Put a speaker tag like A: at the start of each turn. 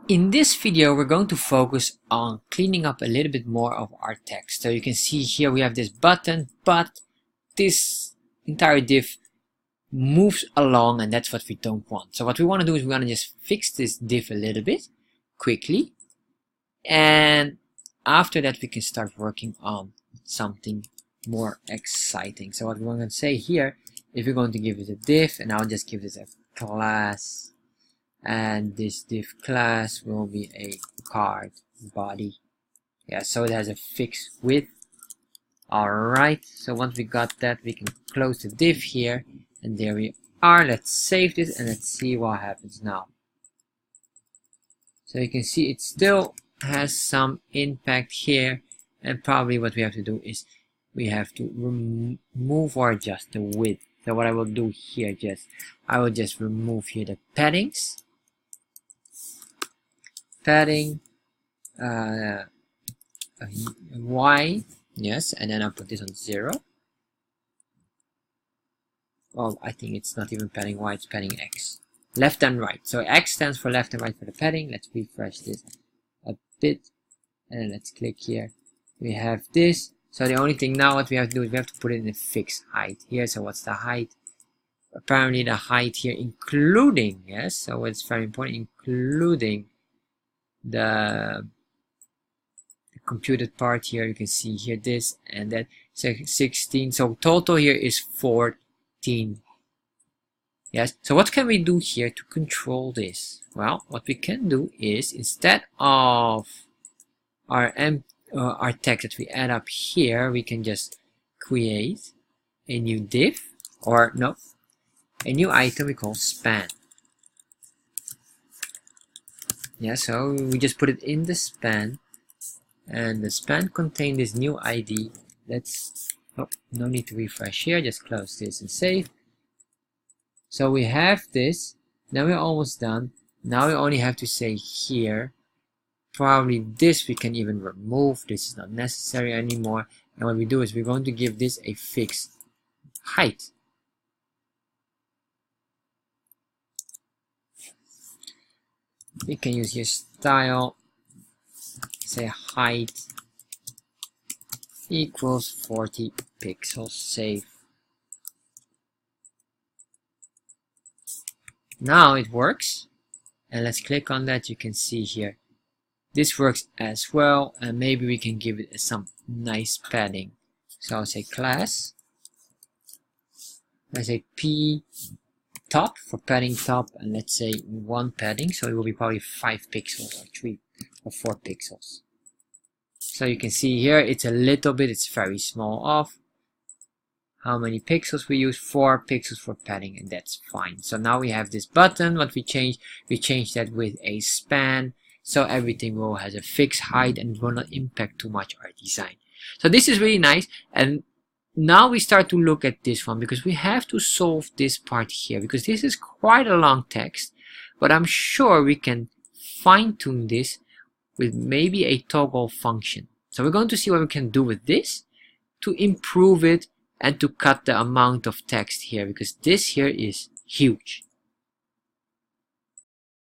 A: In this video, we're going to focus on cleaning up a little bit more of our text. So you can see here we have this button, but this entire div moves along, and that's what we don't want. So what we want to do is we want to just fix this div a little bit quickly, and after that we can start working on something more exciting. So what we're going to say here, if we're going to give it a div, and I'll just give this a class, and this div class will be a card body. Yeah, so it has a fixed width. Alright, so once we got that, we can close the div here, and there we are. Let's save this and let's see what happens now. So you can see it still has some impact here, and probably what we have to do is we have to remove or adjust the width. So what I will do here, I will just remove here the paddings, padding Y, yes, and then I'll put this on 0. Well, I think it's not even padding Y, it's padding X, left and right. So X stands for left and right for the padding. Let's refresh this a bit, and then let's click here. We have this. So the only thing now what we have to do is we have to put it in a fixed height here. So what's the height? Apparently the height here, including, yes, so it's very important, including the computed part here. You can see here this and that, 16. So total here is 14. Yes, so what can we do here to control this? Well, what we can do is, instead of our text that we add up here, we can just create a new div, or no, a new item we call span. Yeah, so we just put it in the span, and the span contains this new ID. Let's, oh, no need to refresh here, just close this and save. So we have this. Now we're almost done. Now we only have to say here, probably this we can even remove. This is not necessary anymore. And what we do is we're going to give this a fixed height. We can use here style, say height equals 40 pixels, save. Now it works, and let's click on that. You can see here this works as well, and maybe we can give it some nice padding. So I'll say class, let's say p top for padding top, and let's say 1 padding, so it will be probably 5 pixels or 3 or 4 pixels. So you can see here it's a little bit, it's very small off. How many pixels we use? 4 pixels for padding, and that's fine. So now we have this button. What we changed that with a span, so everything will has a fixed height and it will not impact too much our design. So this is really nice. And now we start to look at this one, because we have to solve this part here, because this is quite a long text, but I'm sure we can fine-tune this with maybe a toggle function. So we're going to see what we can do with this to improve it and to cut the amount of text here, because this here is huge.